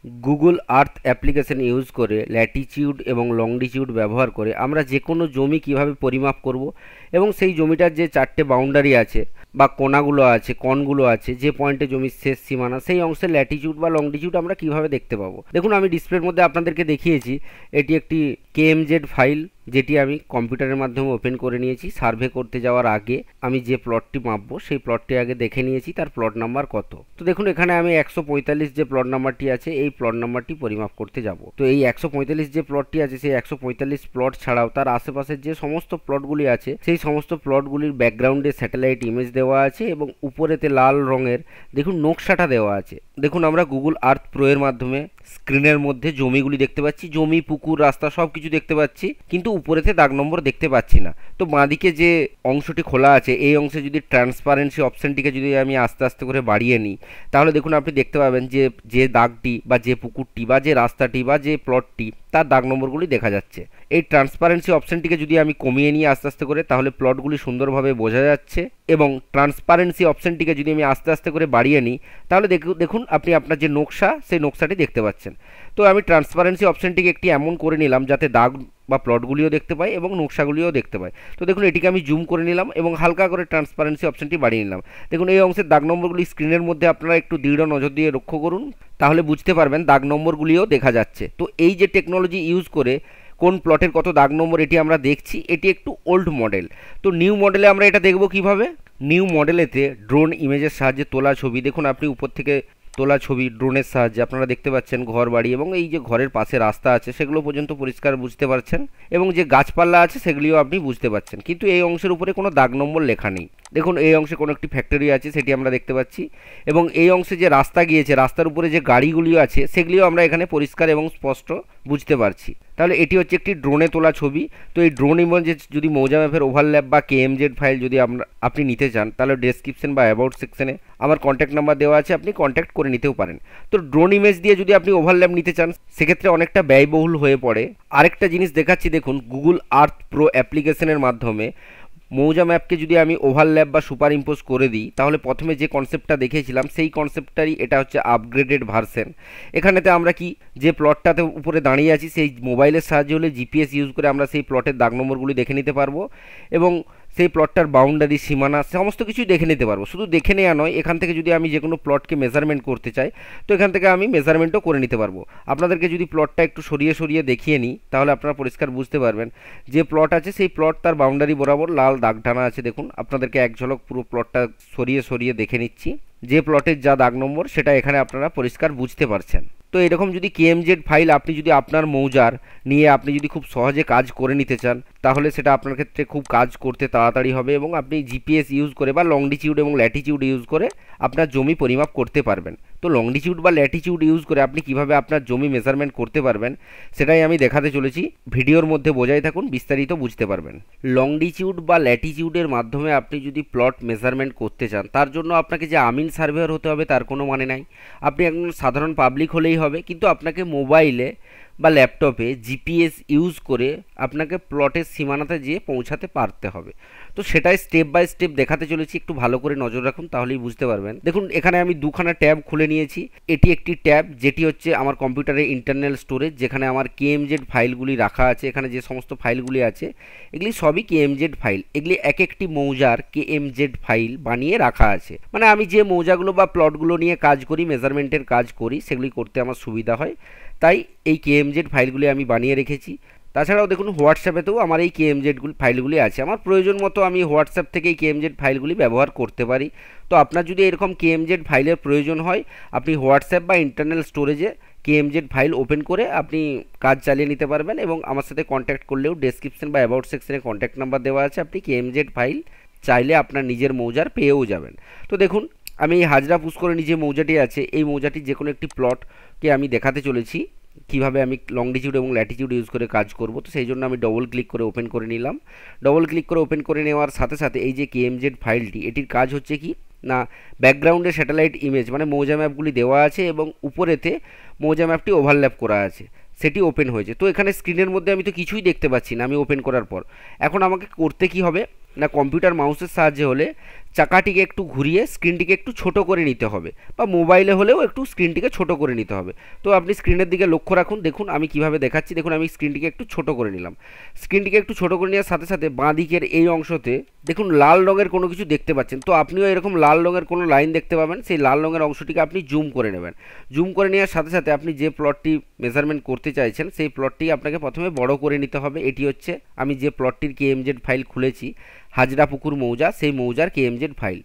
Google Earth application use করে Latitude এবং লংডিটিউড ব্যবহার করে আমরা যে কোনো জমি কিভাবে পরিমাপ করব এবং সেই জমিটার যে চারটে বাউন্ডারি আছে বা কোণাগুলো আছে কণগুলো আছে যে পয়েন্টে জমির শেষ সীমানা সেই অংশের ল্যাটিটিউড বা লংডিটিউড আমরা কিভাবে দেখতে পাবো। দেখুন আমি ডিসপ্লের মধ্যে আপনাদেরকে দেখিয়েছি এটি একটি কেএমজেড ফাইল যেটি আমি কম্পিউটারের মাধ্যমে ওপেন করে নিয়েছি। সার্ভে করতে যাওয়ার আগে আমি যে প্লটটি মাপবো সেই প্লটটি আগে দেখে নিয়েছি তার প্লট নাম্বার কত। তো দেখুন এখানে আমি 145 যে প্লট নাম্বারটি আছে এই প্লট নাম্বারটি পরিমাপ করতে যাব। তো এই 145 যে প্লটটি আছে সেই 145 প্লট ছাড়াও তার আশেপাশের যে সমস্ত প্লটগুলি আছে সেই সমস্ত প্লটগুলির ব্যাকগ্রাউন্ডে স্যাটেলাইট ইমেজ দেওয়া আছে এবং উপরেতে লাল রঙের দেখুন নকশাটা দেওয়া আছে। দেখুন আমরা গুগল আর্থ প্রো এর মাধ্যমে স্ক্রিনের মধ্যে জমিগুলি দেখতে পাচ্ছি, জমি পুকুর রাস্তা সব কিছু দেখতে পাচ্ছি, কিন্তু উপরেতে দাগ নম্বর দেখতে পাচ্ছি না। তো বাঁদিকে যে অংশটি খোলা আছে এই অংশে যদি ট্রান্সপারেন্সি অপশানটিকে যদি আমি আস্তে আস্তে করে বাড়িয়ে নিই তাহলে দেখুন আপনি দেখতে পাবেন যে যে দাগটি বা যে পুকুরটি বা যে রাস্তাটি বা যে প্লটটি তার দাগ নম্বরগুলি দেখা যাচ্ছে। এই ট্রান্সপারেন্সি অপশানটিকে যদি আমি কমিয়ে নিই আস্তে আস্তে করে তাহলে প্লটগুলি সুন্দরভাবে বোঝা যাচ্ছে, এবং ট্রান্সপারেন্সি অপশানটিকে যদি আমি আস্তে আস্তে করে বাড়িয়ে নিই তাহলে দেখুন আপনি আপনার যে নকশা সেই নকশাটি দেখতে পাচ্ছেন। তো আমি ট্রান্সপারেন্সি অপশানটিকে একটি এমন করে নিলাম যাতে দাগ বা প্লটগুলিও দেখতে পাই এবং নকশাগুলিও দেখতে পাই। তো দেখুন এটিকে আমি জুম করে নিলাম এবং হালকা করে ট্রান্সপারেন্সি অপশানটি বাড়িয়ে নিলাম। দেখুন এই অংশের দাগ নম্বরগুলি স্ক্রিনের মধ্যে আপনারা একটু দৃঢ় নজর দিয়ে লক্ষ্য করুন, তাহলে বুঝতে পারবেন দাগ নম্বরগুলিও দেখা যাচ্ছে। তো এই যে টেকনোলজি ইউজ করে কোন প্লটের কত দাগ নম্বর এটি আমরা দেখছি, এটি একটু ওল্ড মডেল। তো নিউ মডেলে আমরা এটা দেখব কিভাবে। নিউ মডেলেতে ড্রোন ইমেজের সাহায্যে তোলা ছবি, দেখুন আপনি উপর থেকে তোলা ছবি ড্রোনের সাহায্যে আপনারা দেখতে পাচ্ছেন ঘর বাড়ি এবং এই যে ঘরের পাশে রাস্তা আছে সেগুলো পর্যন্ত পরিষ্কার বুঝতে পারছেন, এবং যে গাছপালা আছে সেগুলিও আপনি বুঝতে পাচ্ছেন, কিন্তু এই অংশের উপরে কোনো দাগ নম্বর লেখা নেই। দেখুন এই অংশে কোনো একটি ফ্যাক্টরি আছে সেটি আমরা দেখতে পাচ্ছি, এবং এই অংশে যে রাস্তা গিয়েছে রাস্তার উপরে যে গাড়িগুলিও আছে সেগুলিও আমরা এখানে পরিষ্কার এবং স্পষ্ট বুঝতে পারছি। তাহলে এটি হচ্ছে একটি ড্রোনে তোলা ছবি। তো এই ড্রোন ইমেজে যদি মৌজা ম্যাপের ওভারল্যাপ বা কেএমজেড ফাইল যদি আপনি নিতে চান তাহলে ডেসক্রিপশন বা অ্যাবাউট সেকশনে আমার কন্ট্যাক্ট নাম্বার দেওয়া আছে, আপনি কন্ট্যাক্ট করে নিতেও পারেন। তো ড্রোন ইমেজ দিয়ে যদি আপনি ওভারল্যাপ নিতে চান সেক্ষেত্রে অনেকটা ব্যয়বহুল হয়ে পড়ে। আরেকটা জিনিস দেখাচ্ছি, দেখুন গুগল আর্থ প্রো অ্যাপ্লিকেশনের মাধ্যমে মৌজা ম্যাপকে যদি আমি ওভারল্যাপ বা সুপার ইম্পোজ করে দিই তাহলে প্রথমে যে কনসেপ্টটা দেখিয়েছিলাম সেই কনসেপ্টটারই এটা হচ্ছে আপগ্রেডেড ভার্সন। এখানেতে আমরা কি যে প্লটটাতে উপরে দাঁড়িয়ে আছি সেই মোবাইলের সাহায্যে হলে জিপিএস ইউজ করে আমরা সেই প্লটের দাগ নম্বরগুলি দেখে নিতে পারবো এবং সেই প্লটটার বাউন্ডারি সীমানা সমস্ত কিছুই দেখে নিতে পারবো। শুধু দেখে নেওয়া নয়, এখান থেকে যদি আমি যে কোনো প্লটকে মেজারমেন্ট করতে চাই তো এখান থেকে আমি মেজারমেন্টও করে নিতে পারবো। আপনাদেরকে যদি প্লটটা একটু সরিয়ে সরিয়ে দেখিয়ে নিই তাহলে আপনারা পরিষ্কার বুঝতে পারবেন। যে প্লট আছে সেই প্লট তার বাউন্ডারি বরাবর লাল দাগ টানা আছে। দেখুন আপনাদেরকে এক ঝলক পুরো প্লটটা সরিয়ে সরিয়ে দেখে নিচ্ছি, যে প্লটের যা দাগ নম্বর সেটা এখানে আপনারা পরিষ্কার বুঝতে পারছেন। তো এরকম যদি কেএমজেড ফাইল আপনি যদি আপনার মৌজার নিয়ে আপনি যদি খুব সহজে কাজ করে নিতে চান তাহলে সেটা আপনার ক্ষেত্রে খুব কাজ করতে তাড়াতাড়ি হবে, এবং আপনি জিপিএস ইউজ করে বা লংডিটিউড এবং ল্যাটিটিউড ইউজ করে আপনার জমি পরিমাপ করতে পারবেন। তো লংডিটিউড বা ল্যাটিটিউড ইউজ করে আপনি কিভাবে আপনার জমি মেজারমেন্ট করতে পারবেন সেটাই আমি দেখাতে চলেছি। ভিডিওর মধ্যে বোঝাই থাকুন, বিস্তারিত বুঝতে পারবেন। লংডিটিউড বা ল্যাটিটিউডের মাধ্যমে আপনি যদি প্লট মেজারমেন্ট করতে চান তার জন্য আপনাকে যে আমিন সার্ভেয়ার হতে হবে তার কোনো মানে নাই। আপনি একজন সাধারণ পাবলিক হলেই হবে, কিন্তু আপনাকে মোবাইলে বা ল্যাপটপে জিপিএস ইউজ করে আপনাকে প্লটের সীমানাতে যেয়ে পৌঁছাতে পারতে হবে। তো সেটাই স্টেপ বাই স্টেপ দেখাতে চলেছি, একটু ভালো করে নজর রাখুন তাহলেই বুঝতে পারবেন। দেখুন এখানে আমি দুখানা ট্যাব খুলে নিয়েছি। এটি একটি ট্যাব যেটি হচ্ছে আমার কম্পিউটারের ইন্টারনাল স্টোরেজ, যেখানে আমার কেএমজেড ফাইলগুলি রাখা আছে। এখানে যে সমস্ত ফাইলগুলি আছে এগুলি সবই কেএমজেড ফাইল। এগুলি এক একটি মৌজার কেএমজেড ফাইল বানিয়ে রাখা আছে, মানে আমি যে মৌজাগুলো বা প্লটগুলো নিয়ে কাজ করি, মেজারমেন্টের কাজ করি, সেগুলি করতে আমার সুবিধা হয়, তাই এই কেএমজেড ফাইলগুলি আমি বানিয়ে রেখেছি। তাছাড়াও দেখুন হোয়াটসঅ্যাপেতেও আমার এই কেএমজেড ফাইলগুলি আছে। আমার প্রয়োজন মতো আমি হোয়াটসঅ্যাপ থেকে এই কেএমজেড ফাইলগুলি ব্যবহার করতে পারি। তো আপনার যদি এরকম কেএমজেড ফাইলের প্রয়োজন হয় আপনি হোয়াটসঅ্যাপ বা ইন্টারনাল স্টোরেজে কেএমজেড ফাইল ওপেন করে আপনি কাজ চালিয়ে নিতে পারবেন, এবং আমার সাথে কন্ট্যাক্ট করলেও ডেসক্রিপশন বা অ্যাবাউট সেকশনে কন্ট্যাক্ট নাম্বার দেওয়া আছে, আপনি কেএমজেড ফাইল চাইলে আপনার নিজের মৌজার পেয়েও যাবেন। তো দেখুন আমি এই হাজরা পুষ্করিণী যে মৌজাটি আছে এই মৌজাটির যে কোনো একটি প্লটকে আমি দেখাতে চলেছি কিভাবে আমি লংডিটিউড এবং ল্যাটিটিউড ইউজ করে কাজ করব। তো সেই জন্য আমি ডবল ক্লিক করে ওপেন করে নিলাম। ডবল ক্লিক করে ওপেন করে নেওয়ার সাথে সাথে এই যে কেএমজেড ফাইলটি এটির কাজ হচ্ছে কি না, ব্যাকগ্রাউন্ডে স্যাটেলাইট ইমেজ মানে মৌজা ম্যাপগুলি দেওয়া আছে এবং উপরেতে মৌজা ম্যাপটি ওভারল্যাপ করা আছে, সেটি ওপেন হয়েছে। তো এখানে স্ক্রিনের মধ্যে আমি তো কিছুই দেখতে পাচ্ছি না আমি ওপেন করার পর। এখন আমাকে করতে কি হবে, না কম্পিউটার মাউসের সাহায্যে হলে চাকাটিকে একটু ঘুরিয়ে স্ক্রিনটিকে একটু ছোট করে নিতে হবে, বা মোবাইলে হলেও একটু স্ক্রিনটিকে ছোট করে নিতে হবে। তো আপনি স্ক্রিনের দিকে লক্ষ্য রাখুন, দেখুন আমি কিভাবে দেখাচ্ছি। দেখুন আমি স্ক্রিনটিকে একটু ছোট করে নিলাম। স্ক্রিনটিকে একটু ছোট করে নেওয়ার সাথে সাথে বাঁ দিকের এই অংশতে দেখুন লাল রঙের কোনো কিছু দেখতে পাচ্ছেন। তো আপনিও এরকম লাল রঙের কোনো লাইন দেখতে পাবেন, সেই লাল রঙের অংশটিকে আপনি জুম করে নেবেন। জুম করে নেওয়ার সাথে সাথে আপনি যে প্লটটি মেজারমেন্ট করতে চাইছেন সেই প্লটটি আপনাকে প্রথমে বড় করে নিতে হবে। এটি হচ্ছে আমি যে প্লটটির কেএমজেড ফাইল খুলেছি, হাজরা পুকুর মৌজা, সেই মৌজার কেএমজেড ফাইল।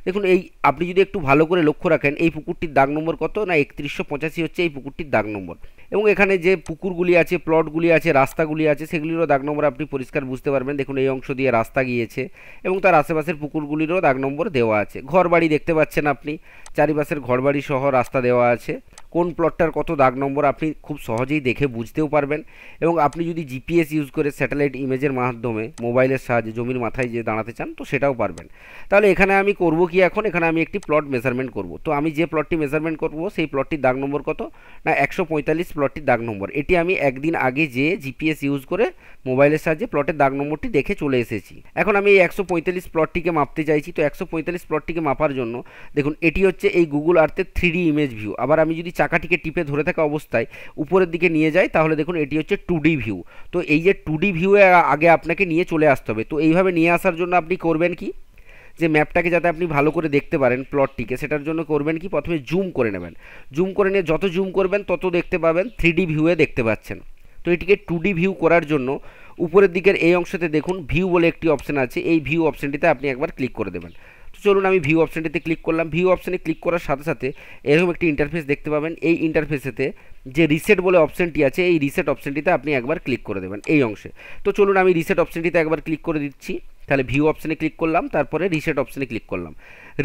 দেখুন এই আপনি যদি একটু ভালো করে লক্ষ্য রাখেন, এই পুকুরটির দাগ নম্বর কত না 3185 হচ্ছে এই পুকুরটির দাগ নম্বর। এবং এখানে যে পুকুরগুলি আছে, প্লটগুলি আছে, রাস্তাগুলি আছে, সেগুলিরও দাগ নম্বর আপনি পরিষ্কার বুঝতে পারবেন। দেখুন এই অংশ দিয়ে রাস্তা গিয়েছে এবং তার আশেপাশের পুকুরগুলিরও দাগ নম্বর দেওয়া আছে। ঘরবাড়ি দেখতে পাচ্ছেন আপনি, চারিপাশের ঘরবাড়ি সহ রাস্তা দেওয়া আছে। কোন প্লটটার কত দাগ নম্বর আপনি খুব সহজেই দেখে বুঝতেও পারবেন। এবং আপনি যদি জিপিএস ইউজ করে স্যাটেলাইট ইমেজের মাধ্যমে মোবাইলের সাহায্যে জমির মাথায় যে দাঁড়াতে চান তো সেটাও পারবেন। তাহলে এখানে আমি করব কি, এখন এখানে আমি একটি প্লট মেজারমেন্ট করব। তো আমি যে প্লটটি মেজারমেন্ট করব সেই প্লটটির দাগ নম্বর কত না 145 প্লটটির দাগ নম্বর। এটি আমি একদিন আগে যে জিপিএস ইউজ করে মোবাইলের সাহায্যে প্লটের দাগ নম্বরটি দেখে চলে এসেছি। এখন আমি এই 145 প্লটটিকে মাপতে চাইছি। তো 145 প্লটটিকে মাপার জন্য দেখুন এটি হচ্ছে এই গুগল আর্থের 3D ইমেজ ভিউ। আবার আমি যদি চাকাটিকে টিপে ধরে থাকা অবস্থায় উপরের দিকে নিয়ে যাই তাহলে দেখুন এটি হচ্ছে 2D ভিউ। তো এই যে 2D ভিউয়ে আগে আপনাকে নিয়ে চলে আসতে হবে। তো এইভাবে নিয়ে আসার জন্য আপনি করবেন কি, যে ম্যাপটাকে যাতে আপনি ভালো করে দেখতে পারেন প্লটটিকে, সেটার জন্য করবেন কি, প্রথমে জুম করে নেবেন। জুম করে নিয়ে যত জুম করবেন তত দেখতে পাবেন 3D ভিউয়ে দেখতে পাচ্ছেন। তো এটিকে 2D ভিউ করার জন্য উপরের দিকের এই অংশতে দেখুন ভিউ বলে একটি অপশান আছে, এই ভিউ অপশানটিতে আপনি একবার ক্লিক করে দেবেন। তো চলুন আমি ভিউ অপশানটিতে ক্লিক করলাম। ভিউ অপশানে ক্লিক করার সাথে সাথে এরকম একটি ইন্টারফেস দেখতে পাবেন। এই ইন্টারফেসেতে যে রিসেট বলে অপশানটি আছে, এই রিসেট অপশানটিতে আপনি একবার ক্লিক করে দেবেন এই অংশে। তো চলুন আমি রিসেট অপশানটিতে একবার ক্লিক করে দিচ্ছি। তাহলে ভিউ অপশানে ক্লিক করলাম, তারপরে রিসেট অপশানে ক্লিক করলাম।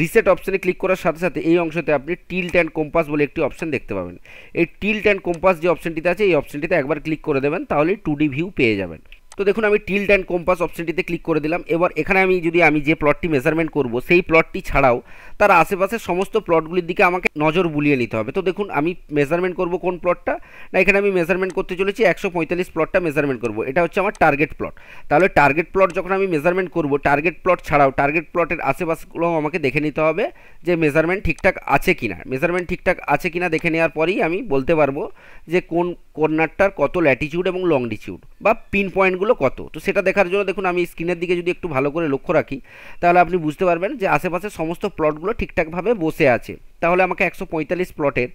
রিসেট অপশানে ক্লিক করার সাথে সাথে এই অংশতে আপনি টিল্ট অ্যান্ড কম্পাস বলে একটি অপশান দেখতে পাবেন। এই টিল্ট অ্যান্ড কম্পাস যে অপশানটিতে আছে এই অপশানটিতে একবার ক্লিক করে দেবেন, তাহলে 2D ভিউ পেয়ে যাবেন। তো দেখুন আমি টিল্ট অ্যান্ড কম্পাস অপশানটিতে ক্লিক করে দিলাম। এবার এখানে আমি যে প্লটটি মেজারমেন্ট করব সেই প্লটটি ছাড়াও তার আশেপাশের সমস্ত প্লটগুলির দিকে আমাকে নজর বুলিয়ে নিতে হবে। তো দেখুন আমি মেজারমেন্ট করব কোন প্লটটা না, এখানে আমি মেজারমেন্ট করতে চলেছি 145 প্লটটা মেজারমেন্ট করব। এটা হচ্ছে আমার টার্গেট প্লট। তাহলে টার্গেট প্লট যখন আমি মেজারমেন্ট করব, টার্গেট প্লট ছাড়াও টার্গেট প্লটের আশেপাশগুলো আমাকে দেখে নিতে হবে যে মেজারমেন্ট ঠিকঠাক আছে কিনা। মেজারমেন্ট ঠিকঠাক আছে কিনা দেখে নেওয়ার পরেই আমি বলতে পারবো যে কোন কর্নারটার কত ল্যাটিটিউড এবং লংডিটিউড বা পিন পয়েন্টগুলো কত। তো সেটা দেখার জন্য দেখুন আমি স্ক্রিনের দিকে যদি একটু ভালো করে লক্ষ্য রাখি তাহলে আপনি বুঝতে পারবেন যে আশেপাশে সমস্ত প্লটগুলো ঠিকঠাকভাবে বসে আছে। তাহলে আমাকে 145 প্লটের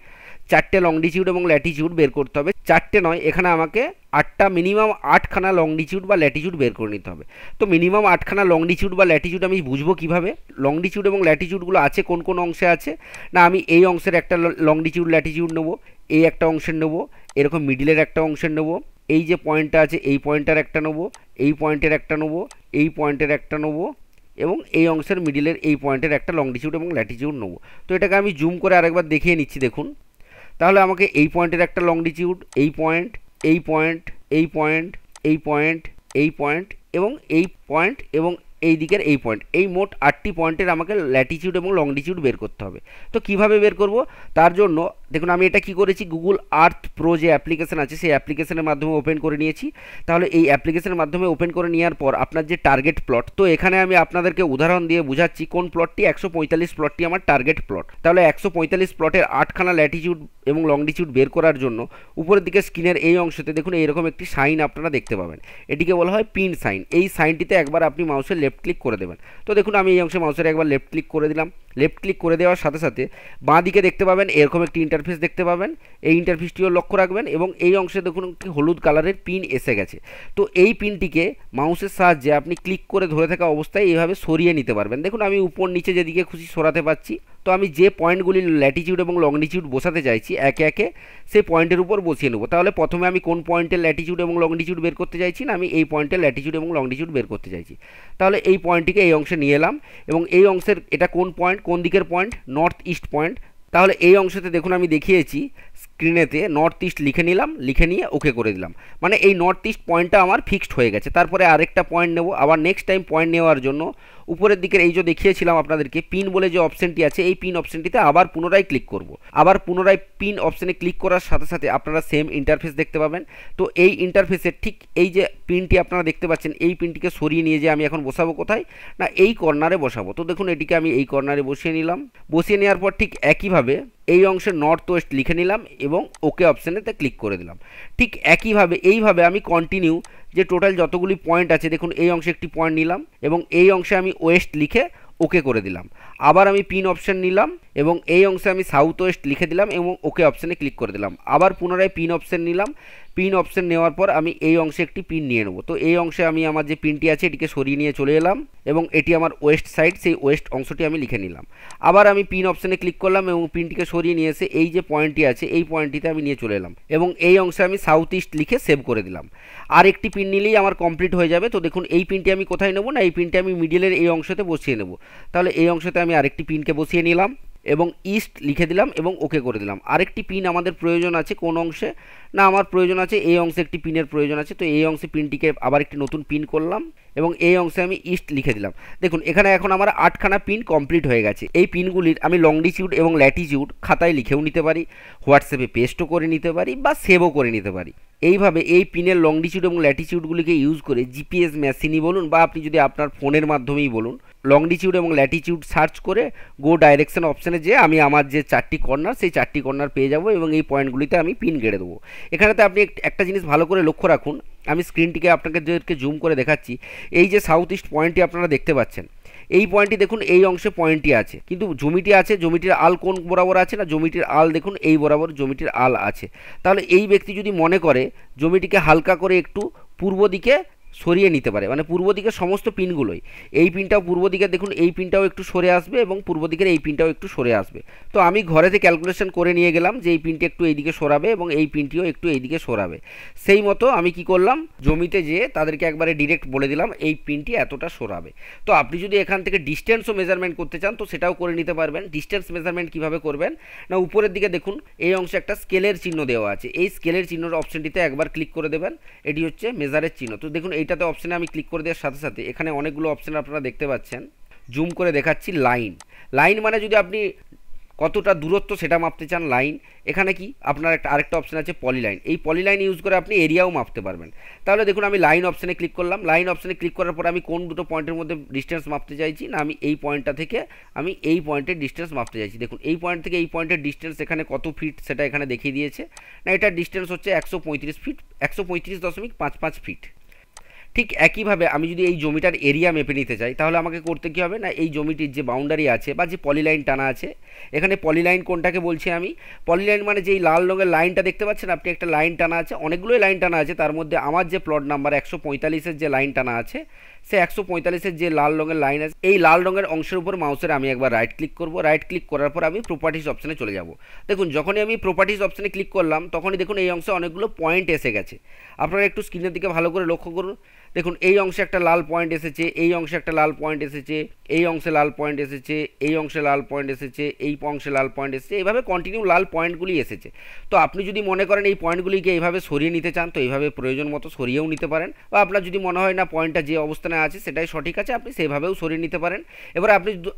4টে লংডিটিউড এবং ল্যাটিটিউড বের করতে হবে। 4টে নয়, এখানে আমাকে 8টা মিনিমাম 8খানা লংডিটিউড বা ল্যাটিটিউড বের করে নিতে হবে। তো মিনিমাম 8খানা লংডিটিউড বা ল্যাটিটিউড আমি বুঝবো কীভাবে? লংডিটিউড এবং ল্যাটিটিউডগুলো আছে কোন কোন অংশে আছে না, আমি এই অংশের একটা লংডিটিউড ল্যাটিটিউড নেবো, এই একটা অংশের নেবো, এরকম মিডিলের একটা অংশের নেবো, এই যে পয়েন্টটা আছে এই পয়েন্টটার একটা নেবো, এই পয়েন্টের একটা নেবো, এই পয়েন্টের একটা নেবো এবং এই অংশের মিডিলের এই পয়েন্টের একটা লংডিটিউড এবং ল্যাটিটিউড নেবো। তো এটাকে আমি জুম করে আরেকবার দেখিয়ে নিচ্ছি দেখুন। তাহলে আমাকে এই পয়েন্টের একটা লংডিটিউড, এই পয়েন্ট, এই পয়েন্ট, এই পয়েন্ট, এই পয়েন্ট, এই পয়েন্ট এবং এই পয়েন্ট এবং এই দিকের এই পয়েন্ট, এই মোট 8টি পয়েন্টের আমাকে ল্যাটিটিউড এবং লংডিটিউড বের করতে হবে। তো কিভাবে বের করব? তার জন্য দেখুন আমি এটা কি করেছি, গুগল আর্থ প্রো যে অ্যাপ্লিকেশন আছে সেই অ্যাপ্লিকেশনের মাধ্যমে ওপেন করে নিয়েছি। তাহলে এই অ্যাপ্লিকেশনের মাধ্যমে ওপেন করে নেওয়ার পর আপনার যে টার্গেট প্লট, তো এখানে আমি আপনাদেরকে উদাহরণ দিয়ে বুঝাচ্ছি কোন প্লটটি 145 প্লটটি আমার টার্গেট প্লট। তাহলে 145 প্লটের 8খানা ল্যাটিটিউড এবং লংডিটিউড বের করার জন্য উপরের দিকে স্ক্রিনের এই অংশতে দেখুন এইরকম একটি সাইন আপনারা দেখতে পাবেন। এটিকে বলা হয় পিন সাইন। এই সাইনটিতে একবার আপনি মাউসের লেফট ক্লিক করে দেবেন। তো দেখুন আমি এই অংশে মাউসের একবার লেফট ক্লিক করে দিলাম। লেফট ক্লিক করে দেওয়ার সাথে সাথে বাঁ দিকে দেখতে পাবেন এরকম একটি ইন্টারফেস দেখতে পাবেন। এই ইন্টারফেসটিও লক্ষ্য রাখবেন এবং এই অংশে দেখুন একটি হলুদ কালারের পিন এসে গেছে। তো এই পিনটিকে মাউসের সাহায্যে আপনি ক্লিক করে ধরে থাকা অবস্থায় এইভাবে সরিয়ে নিতে পারবেন। দেখুন আমি উপর নিচে যেদিকে খুশি সরাতে পারছি। তো আমি যে পয়েন্টগুলি ল্যাটিটিউড এবং লংডিটিউড বসাতে চাইছি একে একে সেই পয়েন্টের উপর বসিয়ে নেব। তাহলে প্রথমে আমি কোন পয়েন্টের ল্যাটিটিউড এবং লংডিটিউড বের করতে চাইছি না, আমি এই পয়েন্টের ল্যাটিটিউড এবং লংডিটিউড বের করতে চাইছি। তাহলে এই পয়েন্টটিকে এই অংশে নিয়ে এলাম এবং এই অংশের এটা কোন পয়েন্ট, কোন দিকের পয়েন্ট, নর্থ ইস্ট পয়েন্ট। তাহলে এই অংশতে দেখুন আমি দেখিয়েছি স্ক্রিনেতে নর্থ ইস্ট লিখে নিলাম, লিখে নিয়ে ওকে করে দিলাম। মানে এই নর্থ ইস্ট পয়েন্টটা আমার ফিক্সড হয়ে গেছে। তারপরে আরেকটা পয়েন্ট নেব, আবার নেক্সট টাইম পয়েন্ট নেওয়ার জন্য উপরের দিকের এই যে দেখিয়েছিলাম আপনাদেরকে পিন বলে যে অপশনটি আছে, এই পিন অপশনটিতে আবার পুনরায় ক্লিক করব। আবার পুনরায় পিন অপশনে ক্লিক করার সাথে সাথে আপনারা সেম ইন্টারফেস দেখতে পাবেন। তো এই ইন্টারফেসের ঠিক এই যে পিনটি আপনারা দেখতে পাচ্ছেন, এই পিনটিকে সরিয়ে নিয়ে যে আমি এখন বসাবো কোথায়, না এই কর্নারে বসাবো। তো দেখুন এটিকে আমি এই কর্নারে বসিয়ে নিলাম। বসিয়ে নেওয়ার পর ঠিক একইভাবে এই অংশে নর্থ ওয়েস্ট লিখে নিলাম এবং ওকে অপশানেতে ক্লিক করে দিলাম। ঠিক একইভাবে এইভাবে আমি কন্টিনিউ যে টোটাল যতগুলি পয়েন্ট আছে, দেখুন এই অংশে একটি পয়েন্ট নিলাম এবং এই অংশে আমি ওয়েস্ট লিখে ওকে করে দিলাম। আবার আমি পিন অপশান নিলাম এবং এই অংশে আমি সাউথ ওয়েস্ট লিখে দিলাম এবং ওকে অপশানে ক্লিক করে দিলাম। আবার পুনরায় পিন অপশান নিলাম। পিন অপশান নেওয়ার পর আমি এই অংশে একটি পিন নিয়ে নেব। তো এই অংশে আমি আমার যে পিনটি আছে এটিকে সরিয়ে নিয়ে চলে এলাম এবং এটি আমার ওয়েস্ট সাইড, সেই ওয়েস্ট অংশটি আমি লিখে নিলাম। আবার আমি পিন অপশানে ক্লিক করলাম এবং পিনটিকে সরিয়ে নিয়ে এসে এই যে পয়েন্টটি আছে এই পয়েন্টটিতে আমি নিয়ে চলে এলাম এবং এই অংশে আমি সাউথ ইস্ট লিখে সেভ করে দিলাম। আর একটি পিন নিলেই আমার কমপ্লিট হয়ে যাবে। তো দেখুন এই পিনটি আমি কোথায় নেব, না এই পিনটি আমি মিডিলের এই অংশতে বসিয়ে নেব। তাহলে এই অংশতে আমি আরেকটি পিনকে বসিয়ে নিলাম এবং ইস্ট লিখে দিলাম এবং ওকে করে দিলাম। আরেকটি পিন আমাদের প্রয়োজন আছে কোন অংশে, না আমার প্রয়োজন আছে এই অংশে একটি পিনের প্রয়োজন আছে। তো এই অংশে পিনটিকে আবার একটি নতুন পিন করলাম এবং এই অংশে আমি ইস্ট লিখে দিলাম। দেখুন এখানে এখন আমার 8খানা পিন কমপ্লিট হয়ে গেছে। এই পিনগুলির আমি লংডিটিউড এবং ল্যাটিটিউড খাতায় লিখেও নিতে পারি, হোয়াটসঅ্যাপে পেস্টও করে নিতে পারি বা সেভও করে নিতে পারি। এইভাবে এই পিনের লংডিটিউড এবং ল্যাটিটিউডগুলিকে ইউজ করে জিপিএস মেশিনই বলুন বা আপনি যদি আপনার ফোনের মাধ্যমেই বলুন, লংডিটিউড এবং ল্যাটিটিউড সার্চ করে গো ডাইরেকশন অপশানে যে আমি আমার যে 4টি কর্নার সেই 4টি কর্নার পেয়ে যাব এবং এই পয়েন্টগুলিতে আমি পিন গেড়ে দেবো। এখানেতে আপনি একটা জিনিস ভালো করে লক্ষ্য রাখুন, আমি স্ক্রিনটিকে আপনাদেরকে জুম করে দেখাচ্ছি। এই যে সাউথ ইস্ট পয়েন্টটি আপনারা দেখতে পাচ্ছেন, এই পয়েন্টটি দেখুন এই অংশে পয়েন্টটি আছে, কিন্তু জমিটি আছে, জমিটির আল কোন বরাবর আছে, না জমিটির আল দেখুন এই বরাবর জমিটির আল আছে। তাহলে এই ব্যক্তি যদি মনে করে জমিটিকে হালকা করে একটু পূর্ব দিকে সরিয়ে নিতে পারে, মানে পূর্ব দিকের সমস্ত পিনগুলোই, এই পিনটাও পূর্ব দিকে দেখুন এই পিনটাও একটু সরে আসবে এবং পূর্ব দিকের এই পিনটাও একটু সরে আসবে। তো আমি ঘরেতে ক্যালকুলেশন করে নিয়ে গেলাম যে এই পিনটি একটু এইদিকে সরাবে এবং এই পিনটিও একটু এইদিকে সরাবে। সেই মতো আমি কি করলাম, জমিতে যেয়ে তাদেরকে একবারে ডিরেক্ট বলে দিলাম এই পিনটি এতটা সরাবে। তো আপনি যদি এখান থেকে ডিস্টেন্সও মেজারমেন্ট করতে চান তো সেটাও করে নিতে পারবেন। ডিস্টেন্স মেজারমেন্ট কীভাবে করবেন, না উপরের দিকে দেখুন এই অংশে একটা স্কেলের চিহ্ন দেওয়া আছে, এই স্কেলের চিহ্নর অপশনটিতে একবার ক্লিক করে দেবেন। এটি হচ্ছে মেজারের চিহ্ন। তো দেখুন এইটাতে অপশানে আমি ক্লিক করে দেওয়ার সাথে সাথে এখানে অনেকগুলো অপশান আপনারা দেখতে পাচ্ছেন। জুম করে দেখাচ্ছি, লাইন। লাইন মানে যদি আপনি কতটা দূরত্ব সেটা মাপতে চান লাইন। এখানে কি আপনার আরেকটা অপশান আছে পলিলাইন, এই পলিলাইন ইউজ করে আপনি এরিয়াও মাপতে পারবেন। তাহলে দেখুন আমি লাইন অপশানে ক্লিক করলাম। লাইন অপশানে ক্লিক করার পর আমি কোন দুটো পয়েন্টের মধ্যে ডিস্টেন্স মাপতে চাইছি, না আমি এই পয়েন্টটা থেকে আমি এই পয়েন্টের ডিস্টেন্স মাপতে চাইছি। দেখুন এই পয়েন্ট থেকে এই পয়েন্টের ডিস্টেন্স এখানে কত ফিট সেটা এখানে দেখিয়ে দিয়েছে, না এটার ডিস্টেন্স হচ্ছে 135 ফিট, 135.55 ফিট। ঠিক একইভাবে আমি যদি এই জমিটার এরিয়া মেপে নিতে চাই তাহলে আমাকে করতে কী হবে, না এই জমিটির যে বাউন্ডারি আছে বা যে পলিলাইন টানা আছে, এখানে পলিলাইন কোনটাকে বলছি আমি, পলিলাইন মানে যেই লাল রঙের লাইনটা দেখতে পাচ্ছেন আপনি, একটা লাইন টানা আছে, অনেকগুলোই লাইন টানা আছে, তার মধ্যে আমার যে প্লট নাম্বার 145-এর যে লাইন টানা আছে, সে 145-এর যে লাল রঙের লাইন আছে, এই লাল রঙের অংশের উপর মাউসের আমি একবার রাইট ক্লিক করব। রাইট ক্লিক করার পর আমি প্রপার্টিস অপশানে চলে যাব। দেখুন যখনই আমি প্রপার্টিস অপশানে ক্লিক করলাম তখনই দেখুন এই অংশে অনেকগুলো পয়েন্ট এসে গেছে। আপনারা একটু স্ক্রিনের দিকে ভালো করে লক্ষ্য করুন। দেখুন এই অংশে একটা লাল পয়েন্ট এসেছে, এই অংশে একটা লাল পয়েন্ট এসেছে, এই অংশে লাল পয়েন্ট এসেছে, এই অংশে লাল পয়েন্ট এসেছে, এই অংশে লাল পয়েন্ট এসেছে, এইভাবে কন্টিনিউ লাল পয়েন্টগুলি এসেছে। তো আপনি যদি মনে করেন এই পয়েন্টগুলিকে এইভাবে সরিয়ে নিতে চান তো এইভাবে প্রয়োজন মতো সরিয়েও নিতে পারেন, বা আপনার যদি মনে হয় না পয়েন্টটা যে অবস্থানে আছে সেটাই সঠিক আছে আপনি সেভাবেও সরিয়ে নিতে পারেন। এবার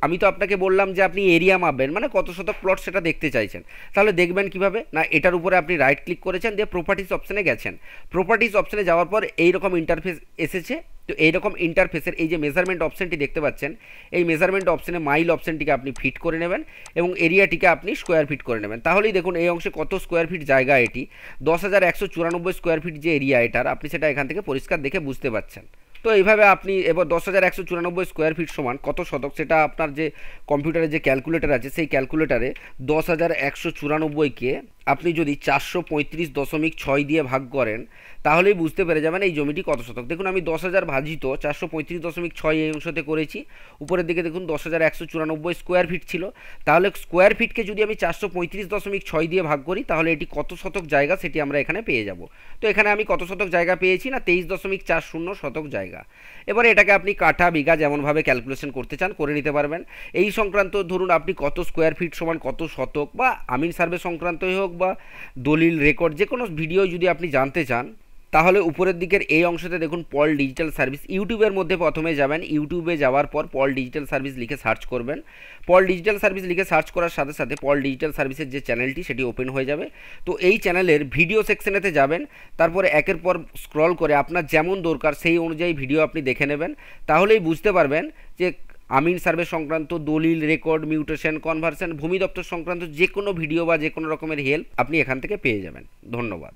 আমি তো আপনাকে বললাম যে আপনি এরিয়া মাপবেন, মানে কত শতক প্লট সেটা দেখতে চাইছেন, তাহলে দেখবেন কিভাবে, না এটার উপরে আপনি রাইট ক্লিক করেছেন দিয়ে প্রপার্টিস অপশানে গেছেন। প্রপার্টিস অপশানে যাওয়ার পর এইরকম ইন্টারফেস এসেছে। তো এইরকম ইন্টারফেসের এই যে মেজারমেন্ট অপশানটি দেখতে পাচ্ছেন, এই মেজারমেন্ট অপশানে মাইল অপশানটিকে আপনি ফিট করে নেবেন এবং এরিয়াটিকে আপনি স্কোয়ার ফিট করে নেবেন। তাহলেই দেখুন এই অংশে কত স্কোয়ার ফিট জায়গা, এটি 10,194 স্কোয়ার ফিট যে এরিয়া এটার, আপনি সেটা এখান থেকে পরিষ্কার দেখে বুঝতে পারছেন। তো এইভাবে আপনি এবার 10,194 স্কোয়ার ফিট সমান কত শতক সেটা আপনার যে কম্পিউটারে যে ক্যালকুলেটর আছে সেই ক্যালকুলেটারে 10,194কে আপনি যদি 435.6 দিয়ে ভাগ করেন তাহলেই বুঝতে পেরে যাবেন এই জমিটি কত শতক। দেখুন আমি 10,000 ভাজিত 435.6 এই অংশতে করেছি। উপরের দিকে দেখুন 10,194 স্কোয়ার ফিট ছিল, তাহলে স্কোয়ার ফিটকে যদি আমি 435.6 দিয়ে ভাগ করি তাহলে এটি কত শতক জায়গা সেটি আমরা এখানে পেয়ে যাব। তো এখানে আমি কত শতক জায়গা পেয়েছি, না 23.40 শতক জায়গা। এবারে এটাকে আপনি কাঠা বিঘা যেমনভাবে ক্যালকুলেশন করতে চান করে নিতে পারবেন। এই সংক্রান্ত ধরুন আপনি কত স্কোয়ার ফিট সমান কত শতক, বা আমিন সার্ভে সংক্রান্তই হোক বা দলিল রেকর্ড যে কোনো ভিডিও যদি আপনি জানতে চান তাহলে উপরের দিকের এই অংশতে দেখুন পল ডিজিটাল সার্ভিস, ইউটিউবের মধ্যে প্রথমে যাবেন, ইউটিউবে যাওয়ার পর পল ডিজিটাল সার্ভিস লিখে সার্চ করবেন। পল ডিজিটাল সার্ভিস লিখে সার্চ করার সাথে সাথে পল ডিজিটাল সার্ভিসের যে চ্যানেলটি সেটি ওপেন হয়ে যাবে। তো এই চ্যানেলের ভিডিও সেকশনেতে যাবেন, তারপরে একের পর স্ক্রল করে আপনার যেমন দরকার সেই অনুযায়ী ভিডিও আপনি দেখে নেবেন। তাহলেই বুঝতে পারবেন যে আমিন সার্ভে সংক্রান্ত, দলিল, রেকর্ড, মিউটেশন, কনভার্সন, ভূমি দপ্তর সংক্রান্ত যে কোনো ভিডিও বা যে কোনো রকমের হেল্প আপনি এখান থেকে পেয়ে যাবেন। ধন্যবাদ।